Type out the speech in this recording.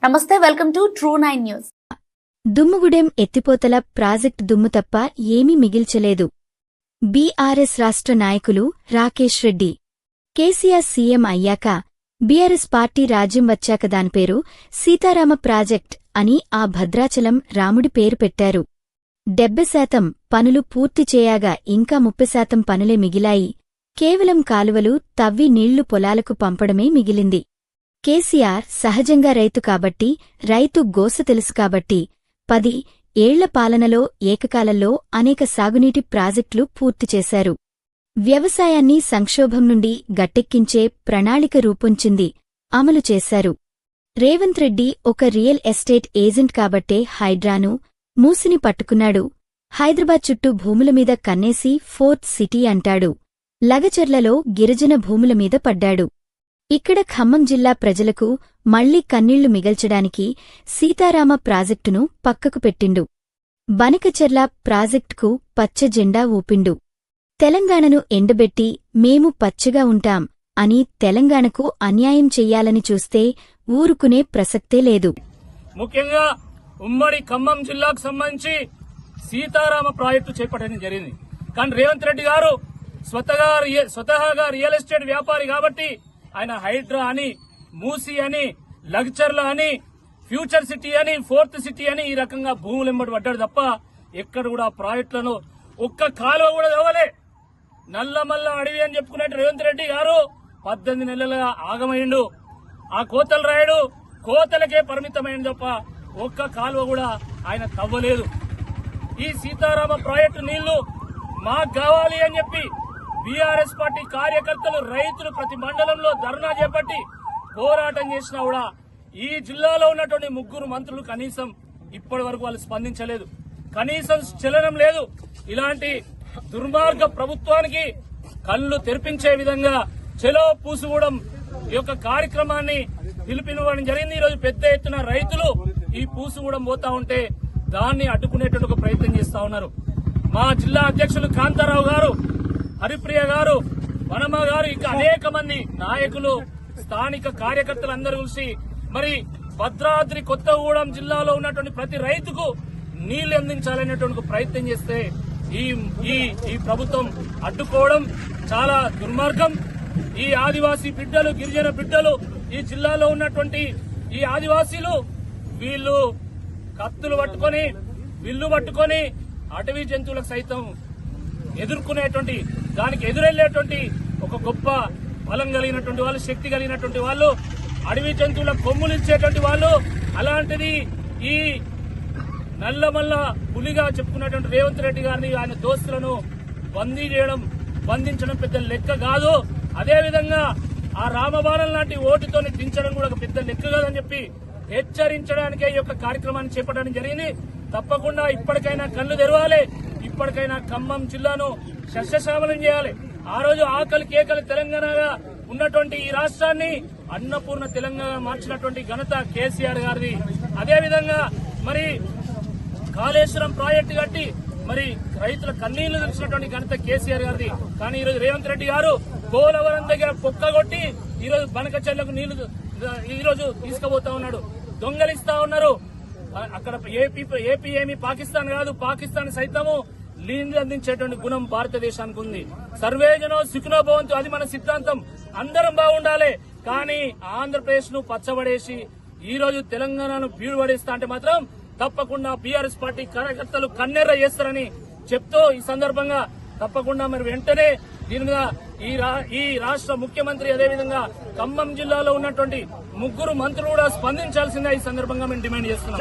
నమస్తే, welcome to True9 news. Dummugudem ఎత్తిపోతల project దుమ్ము తప్ప ఏమీ మిగిల్చలేదు. బీఆర్ఎస్ రాష్ట్ర నాయకులు రాకేష్ రెడ్డి. కేసీఆర్ సీఎం అయ్యాక బీఆర్ఎస్ పార్టీ రాజ్యం వచ్చాక దానిపేరు సీతారామ ప్రాజెక్ట్ అని ఆ భద్రాచలం రాముడి పేరు పెట్టారు. 70% పనులు పూర్తి చేయగా ఇంకా 30% పనులే మిగిలాయి. కేవలం కాలువలు తవ్వి నీళ్లు పొలాలకు పంపడమే మిగిలింది. కేసీఆర్ సహజంగా రైతు కాబట్టి, రైతు గోస తెలుసు కాబట్టి 10 ఏళ్ల పాలనలో ఏకకాలంలో అనేక సాగునీటి ప్రాజెక్టులు పూర్తి చేశారు. వ్యవసాయాన్ని సంక్షోభం నుండి గట్టెక్కించే ప్రణాళిక రూపొంచింది, అమలు చేశారు. రేవంత్ రెడ్డి ఒక రియల్ ఎస్టేట్ ఏజెంట్ కాబట్టే హైడ్రాను, మూసిని పట్టుకున్నాడు. హైదరాబాద్ చుట్టూ భూముల మీద కన్నేసి ఫోర్త్ సిటీ అంటాడు. లగచర్లలో గిరిజన భూముల మీద పడ్డాడు. ఇక్కడ ఖమ్మం జిల్లా ప్రజలకు మళ్లీ కన్నీళ్లు మిగల్చడానికి సీతారామ ప్రాజెక్టును పక్కకు పెట్టిండు. బనకచెర్ల ప్రాజెక్టుకు పచ్చ జెండా ఊపిండు. తెలంగాణను ఎండబెట్టి మేము పచ్చగా ఉంటాం అని తెలంగాణకు అన్యాయం చెయ్యాలని చూస్తే ఊరుకునే ప్రసక్తే లేదు. ముఖ్యంగా ఉమ్మడి ఖమ్మం జిల్లాకు సీతారామ ప్రాజెక్టు చేపట్టడం జరిగింది. కానీ రేవంత్ రెడ్డి గారు స్వతహాగా రియల్ ఎస్టేట్ వ్యాపారి కాబట్టి ఆయన హైడ్రా అని, మూసి అని, లగ్చర్ల అని, ఫ్యూచర్ సిటీ అని, ఫోర్త్ సిటీ అని ఈ రకంగా భూములు ఎంబడి పడ్డాడు తప్ప ఎక్కడ కూడా ప్రాజెక్టులను ఒక్క కాలువ కూడా తవ్వలే. నల్లమల్ల అడవి అని చెప్పుకున్నట్టు రేవంత్ రెడ్డి గారు 18 నెలలుగా ఆగమైండు. ఆ కోతలు రాయడు, కోతలకే పరిమితమైంది తప్ప ఒక్క కాలువ కూడా ఆయన తవ్వలేదు. ఈ సీతారామ ప్రాజెక్టు నీళ్లు మాకు కావాలి అని చెప్పి బీఆర్ఎస్ పార్టీ కార్యకర్తలు, రైతులు ప్రతి మండలంలో ధర్నా చేపట్టి పోరాటం చేసినా కూడా ఈ జిల్లాలో ఉన్నటువంటి 3 మంత్రులు కనీసం ఇప్పటి వరకు వాళ్ళు స్పందించలేదు. కనీసం చలనం లేదు. ఇలాంటి దుర్మార్గ ప్రభుత్వానికి కళ్లు తెరిపించే విధంగా చెలో పూసుగూడెం ఈ యొక్క కార్యక్రమాన్ని పిలుపునివ్వడం జరిగింది. ఈరోజు పెద్ద ఎత్తున రైతులు ఈ పూసుగూడెం పోతా ఉంటే దాన్ని అడ్డుకునేటువంటి ఒక ప్రయత్నం చేస్తా ఉన్నారు. మా జిల్లా అధ్యక్షులు కాంతారావు గారు, హరిప్రియ గారు, వనమ గారు, ఇంకా అనేక మంది నాయకులు, స్థానిక కార్యకర్తలందరూ కలిసి మరి భద్రాద్రి కొత్తగూడెం జిల్లాలో ఉన్నటువంటి ప్రతి రైతుకు నీళ్లు అందించాలనేటువంటి ప్రయత్నం చేస్తే ఈ ప్రభుత్వం అడ్డుకోవడం చాలా దుర్మార్గం. ఈ ఆదివాసీ బిడ్డలు, గిరిజన బిడ్డలు, ఈ జిల్లాలో ఉన్నటువంటి ఈ ఆదివాసీలు వీళ్ళు కత్తులు పట్టుకొని, విల్లు పట్టుకొని అటవీ జంతువులకు సైతం ఎదుర్కొనేటువంటి, దానికి ఎదురెళ్లేటువంటి ఒక గొప్ప బలం కలిగినటువంటి వాళ్ళు, శక్తి కలిగినటువంటి వాళ్ళు, అడవి జంతువుల కొమ్ములు ఇచ్చేటువంటి వాళ్ళు. అలాంటిది ఈ నల్లమల్ల పులిగా చెప్పుకున్నటువంటి రేవంత్ రెడ్డి గారిని, ఆయన దోస్తులను బంధించడం పెద్ద లెక్క కాదు. అదేవిధంగా ఆ రామబాణం లాంటి ఓటుతోని దించడం కూడా ఒక పెద్ద లెక్క కాదని చెప్పి హెచ్చరించడానికే ఈ యొక్క కార్యక్రమాన్ని చేపట్టడం జరిగింది. తప్పకుండా ఇప్పటికైనా కళ్లు తెరవాలి. ఇప్పటికైనా ఖమ్మం జిల్లాను సస్యశ్యామలం చేయాలి. ఆ రోజు ఆకలి కేకలి తెలంగాణగా ఉన్నటువంటి ఈ రాష్ట్రాన్ని అన్నపూర్ణ తెలంగాణ మార్చినటువంటి ఘనత కేసీఆర్ గారిది. అదేవిధంగా మరి కాళేశ్వరం ప్రాజెక్టు కట్టి మరి రైతుల కన్నీళ్లు తెలిసినటువంటి ఘనత కేసీఆర్ గారిది. కానీ ఈరోజు రేవంత్ రెడ్డి గారు పోలవరం దగ్గర పొక్కగొట్టి ఈరోజు బనకచెర్లకు నీళ్లు ఈరోజు తీసుకుపోతా ఉన్నాడు. దొంగలిస్తా ఉన్నారు. అక్కడ ఏపీ ఏమి పాకిస్తాన్ కాదు, పాకిస్తాన్ సైతము నీళ్లు అందించేటువంటి గుణం భారతదేశానికి ఉంది. సర్వేజనో సుఖినో భవంతు, అది మన సిద్ధాంతం. అందరం బాగుండాలి. కానీ ఆంధ్రప్రదేశ్ ను పచ్చబడేసి ఈ రోజు తెలంగాణను బీడుపడేస్తా అంటే మాత్రం తప్పకుండా బీఆర్ఎస్ పార్టీ కార్యకర్తలు కన్నెర్ర చేస్తారని చెప్తూ ఈ సందర్భంగా తప్పకుండా మరి వెంటనే దీనిగా ఈ రాష్ట్ర ముఖ్యమంత్రి, అదేవిధంగా ఖమ్మం జిల్లాలో ఉన్నటువంటి 3 మంత్రులు కూడా స్పందించాల్సిందే ఈ సందర్భంగా మేము డిమాండ్ చేస్తున్నాం.